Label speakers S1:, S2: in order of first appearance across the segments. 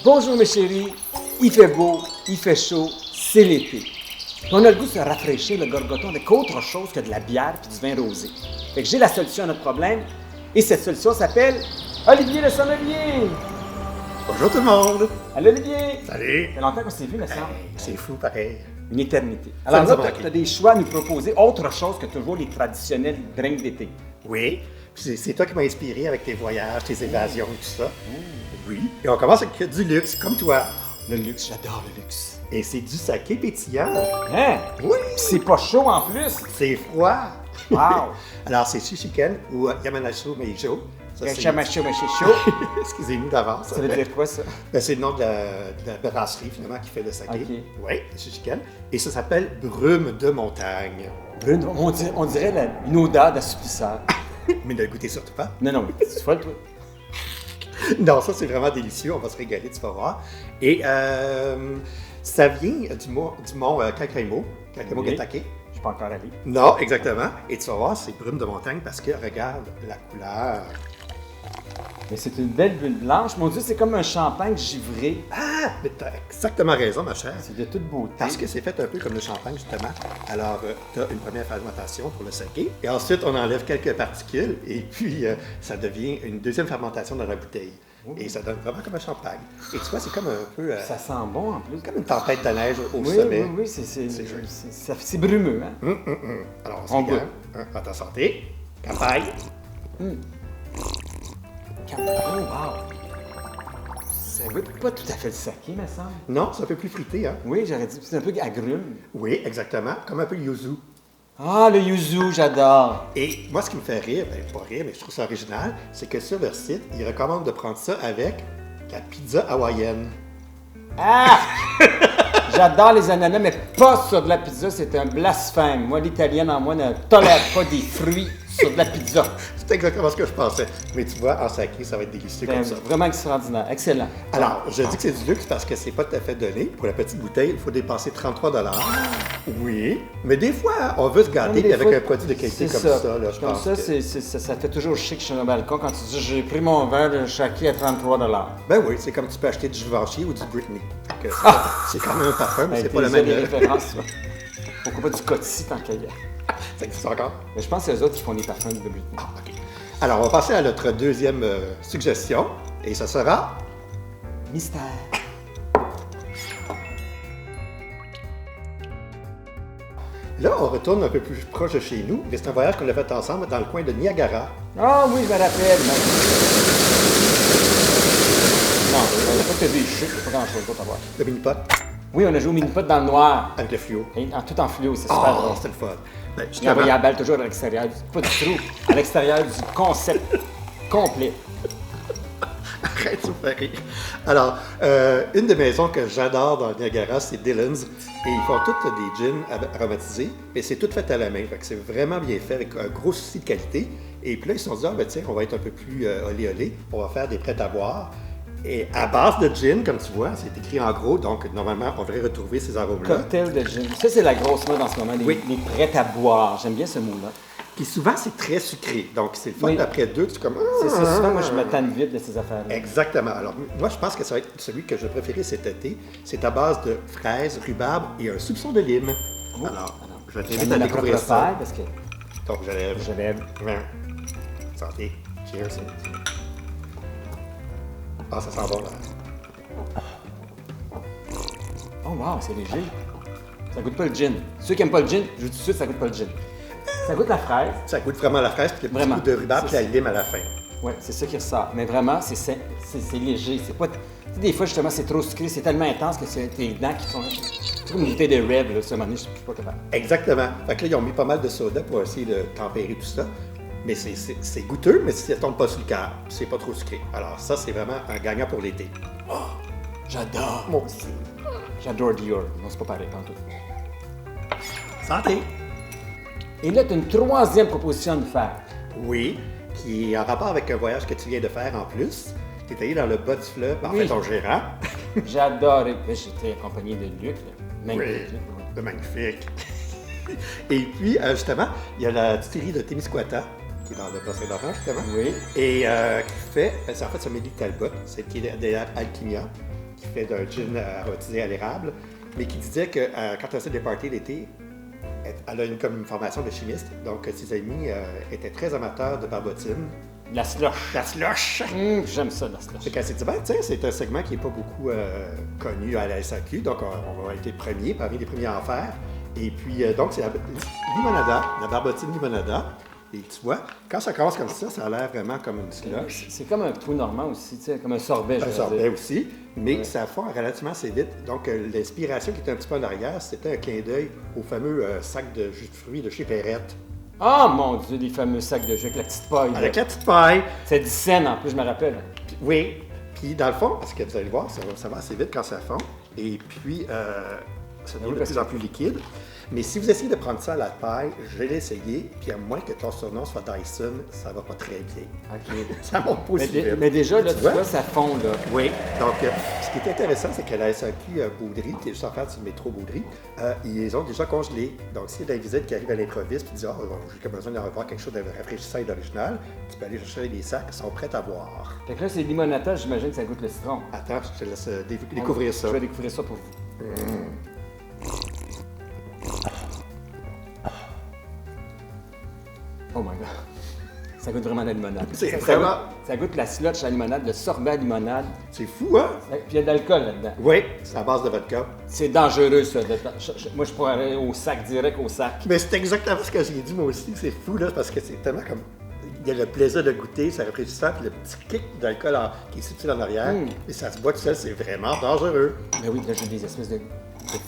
S1: Bonjour mes chéris, il fait beau, il fait chaud, c'est l'été. Puis on a le goût de se rafraîchir le gorgoton avec autre chose que de la bière et du vin rosé. Fait que j'ai la solution à notre problème, et cette solution s'appelle Olivier le sommelier.
S2: Bonjour tout le monde!
S1: Allô Olivier!
S2: Salut!
S1: Ça fait longtemps qu'on s'est vu, me semble.
S2: C'est fou pareil.
S1: Une éternité.
S2: Ça
S1: Alors
S2: nous a
S1: là,
S2: manqué.
S1: tu as des choix à nous proposer, autre chose que toujours les traditionnels drinks d'été.
S2: Oui, puis c'est toi qui m'as inspiré avec tes voyages, tes évasions et tout ça. Oui, et on commence avec du luxe, comme toi.
S1: Le luxe, j'adore le luxe.
S2: Et c'est du saké pétillant.
S1: Hein?
S2: Oui!
S1: Puis c'est pas chaud en plus.
S2: C'est froid!
S1: Wow!
S2: Alors, c'est Shishiken ou Yamanashi Meijo. Ça, c'est-
S1: Chaud.
S2: Excusez-nous d'avance.
S1: Ça veut dire quoi ça?
S2: Ben, c'est le nom de la brasserie, finalement, qui fait le saké.
S1: Ok.
S2: Oui, Shishiken. Et ça s'appelle Brume de montagne.
S1: Brune, on dirait une odeur d'assouplisseur.
S2: Mais ne le goûtez surtout pas.
S1: Non, c'est folle, toi.
S2: Non, ça, c'est vraiment délicieux. On va se régaler, tu vas voir. Et ça vient du mont Kakaimo,
S1: Oui.
S2: Gatake.
S1: Je suis pas encore allé.
S2: Non, exactement. Et tu vas voir, c'est brume de montagne parce que, regarde la couleur.
S1: Mais c'est une belle bulle blanche. Mon Dieu, c'est comme un champagne givré.
S2: Ah, mais t'as exactement raison, ma chère.
S1: C'est de toute beauté.
S2: Parce que c'est fait un peu comme le champagne, justement. Alors, tu as une première fermentation pour le saké. Et ensuite, on enlève quelques particules. Et puis, ça devient une deuxième fermentation dans la bouteille. Et ça donne vraiment comme un champagne. Et tu vois, c'est comme un peu...
S1: Ça sent bon en plus.
S2: comme une tempête de neige au
S1: Oui,
S2: sommet.
S1: oui, c'est brumeux, hein?
S2: Alors,
S1: On
S2: on se régale. À ta santé. Campagne.
S1: Oh, wow! Ça goûte pas tout à fait le saké, me semble.
S2: Non, c'est un peu plus fruité, hein?
S1: Oui, j'aurais dit, c'est un peu agrume.
S2: Oui, exactement. Comme un peu yuzu.
S1: Ah, le yuzu, j'adore!
S2: Et moi, ce qui me fait rire, pas rire, mais je trouve ça original, c'est que sur leur site, ils recommandent de prendre ça avec la pizza hawaïenne.
S1: Ah! J'adore les ananas, mais pas sur de la pizza, c'est un blasphème. Moi, l'italienne en moi ne tolère pas des fruits sur de la pizza.
S2: C'est exactement ce que je pensais. Mais tu vois, en saké, ça va être délicieux comme ça.
S1: Vraiment extraordinaire, excellent.
S2: Alors, je dis que c'est du luxe parce que c'est pas tout à fait donné. Pour la petite bouteille, il faut dépenser 33 $. Oui, mais des fois, on veut se gâter
S1: Des
S2: avec
S1: fois,
S2: un produit de qualité
S1: c'est
S2: comme ça, là, je
S1: Comme
S2: pense.
S1: ça,
S2: que-
S1: ça fait toujours chic sur un balcon quand tu dis j'ai pris mon verre de saké à 33 $.
S2: Ben oui, c'est comme tu peux acheter du Givenchy ou du Britney. Fait que c'est quand même un parfum, mais c'est pas le
S1: Des
S2: même.
S1: références, ça. Pourquoi pas du Coty tant qu'il y a?
S2: Ça existe encore?
S1: Mais je pense que c'est eux autres qui font des parfums de Britney.
S2: Ah, OK. Alors, on va passer à notre deuxième suggestion, et ça sera...
S1: Mystère.
S2: Là, on retourne un peu plus proche de chez nous, mais c'est un voyage qu'on a fait ensemble dans le coin de Niagara.
S1: Ah oui, je me rappelle. Non, on n'a pas que des chutes, il n'y a pas grand-chose d'autre à voir.
S2: Le mini-pot
S1: Oui, on a joué au mini-pot dans le noir.
S2: avec le fluo.
S1: Tout en fluo, c'est super
S2: Ah,
S1: drôle.
S2: c'était le fun. Ben,
S1: Il
S2: justement,
S1: envoyait la balle toujours à l'extérieur, pas du trou, à l'extérieur du concept complet.
S2: arrête, ça me fait rire. Alors, une des maisons que j'adore dans le Niagara, c'est Dillon's. Et ils font toutes des gins aromatisés, mais c'est tout fait à la main. Fait que c'est vraiment bien fait, avec un gros souci de qualité. Et puis là, ils se sont dit, ah, ben, tiens, on va être un peu plus olé-olé. On va faire des prêts à boire. Et à base de gin, comme tu vois, c'est écrit en gros, donc normalement, on devrait retrouver ces arômes-là.
S1: Cocktail de gin. Ça, c'est la grosse mode en ce moment,
S2: Oui.
S1: les prêts à boire. J'aime bien ce mot-là.
S2: Puis souvent, c'est très sucré. Donc, c'est le fun
S1: Oui.
S2: d'après deux, tu es comme...
S1: C'est ça, souvent, moi, je me tanne vite de ces affaires-là.
S2: Exactement. Alors, moi, je pense que ça va être celui que je préférais cet été. C'est à base de fraises, rhubarbe et un soupçon de lime. Alors, je vais t'inviter à
S1: ma
S2: découvrir
S1: propre
S2: ça.
S1: paille, parce que
S2: Donc, je lève.
S1: je lève.
S2: Santé. Cheers. Ah, ça sent bon, là.
S1: Oh wow, c'est léger. Ça goûte pas le gin. Ceux qui aiment pas le gin, je vous dis tout de suite, ça goûte pas le gin. Ça goûte la fraise.
S2: Ça goûte vraiment la fraise, puis le petit
S1: Vraiment.
S2: goût de rhubarbe,
S1: C'est
S2: puis la lime à la fin.
S1: Ouais, c'est ça qui ressort. Mais vraiment, c'est léger. C'est pas. Tu sais, des fois, justement, c'est trop sucré, c'est tellement intense que c'est tes dents qui font. C'est comme une bouteille de Red, là, ce moment je suis pas capable.
S2: Exactement. Fait que là, ils ont mis pas mal de soda pour essayer de tempérer tout ça. Mais c'est goûteux, mais ça tombe pas sur le cœur. C'est pas trop sucré. Alors, ça, c'est vraiment un gagnant pour l'été.
S1: J'adore.
S2: Moi aussi.
S1: J'adore Dior. Non, c'est pas pareil, tantôt.
S2: Santé!
S1: Et là, tu as une troisième proposition à nous faire.
S2: Oui, qui est en rapport avec un voyage que tu viens de faire en plus. Tu es allé dans le bas du fleuve, en
S1: Oui.
S2: fait, ton gérant.
S1: J'adore. J'étais accompagné de Luc, là.
S2: Oui,
S1: Magnifique.
S2: c'est magnifique. Et puis, justement, il y a la distillerie de Témiscouata, qui est dans le Bas-Saint-Laurent, justement.
S1: Oui.
S2: Et qui fait, c'est en fait Amélie Talbot, c'est qui est derrière Alchimia, qui fait d'un gin aromatisé à l'érable, mais qui disait que quand elle faisait des parties l'été, elle a comme une formation de chimiste, donc ses amis étaient très amateurs de barbotine.
S1: La slush.
S2: La slush!
S1: J'aime ça, la slush.
S2: Fait qu'elle s'est dit, ben, tiens, c'est un segment qui n'est pas beaucoup connu à la SAQ, donc on a été premiers, parmi les premiers à en faire. Et puis, donc, c'est la limonada, la barbotine limonada. Et tu vois, quand ça commence comme ça a l'air vraiment comme une slush.
S1: C'est comme un trou normand aussi, tu sais, comme un sorbet.
S2: Un sorbet
S1: dire.
S2: aussi, mais ça fond relativement assez vite. Donc, l'inspiration qui était un petit peu en arrière, c'était un clin d'œil au fameux sac de jus de fruits de chez Perrette.
S1: Ah, mon Dieu, les fameux sacs de jus avec la petite paille. là.
S2: Avec la petite paille.
S1: C'est 10 cents en plus, je me rappelle.
S2: Puis, oui. Puis, dans le fond, parce que vous allez voir, ça va assez vite quand ça fond. Et puis, ça devient de plus en plus liquide. Mais si vous essayez de prendre ça à la paille, je l'ai essayé, puis à moins que ton surnom soit Dyson, ça va pas très bien.
S1: OK.
S2: Ça monte pas aussi vite.
S1: Mais déjà, là,
S2: Tu
S1: tu
S2: vois?
S1: vois, ça fond, là.
S2: Oui. Donc, ce qui est intéressant, c'est que la SAQ Baudry, qui est juste en face du métro Baudry, ils ont déjà congelé. Donc, s'il y a des visites qui arrivent à l'improviste et disent « Ah, j'ai besoin d'avoir quelque chose de rafraîchissant et d'original », tu peux aller chercher des sacs qui sont prêts à boire.
S1: Fait que là, c'est limonata, j'imagine que ça goûte le citron.
S2: Attends, je te laisse découvrir ça.
S1: Je vais découvrir ça pour vous. Oh my God. Ça goûte vraiment la limonade.
S2: C'est
S1: Ça
S2: vraiment-
S1: Ça goûte la slush à la limonade, le sorbet à la limonade.
S2: C'est fou, hein?
S1: Puis il y a de l'alcool là-dedans.
S2: Oui, c'est à base de vodka.
S1: C'est dangereux, ça. Moi, je pourrais aller au sac, direct au sac.
S2: Mais c'est exactement ce que j'ai dit moi aussi. C'est fou, là, parce que c'est tellement comme. Il y a le plaisir de goûter, c'est rafraîchissant, puis le petit kick d'alcool qui est subtil en arrière. Et ça se boit tout seul, c'est vraiment dangereux.
S1: Mais oui, là, j'ai des espèces de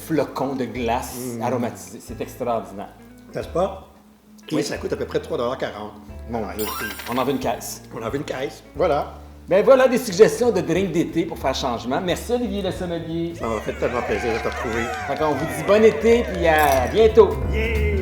S1: flocons de glace aromatisés. C'est extraordinaire.
S2: N'est-ce pas? Et
S1: Oui.
S2: ça coûte à peu près 3,40 $.
S1: Mon Dieu. On en veut une caisse.
S2: On en veut une caisse. Voilà.
S1: Ben voilà des suggestions de drinks d'été pour faire changement. Merci Olivier le sommelier.
S2: Ça m'a fait tellement plaisir de te retrouver.
S1: Fait qu'on vous dit bon été puis à bientôt.
S2: Yeah!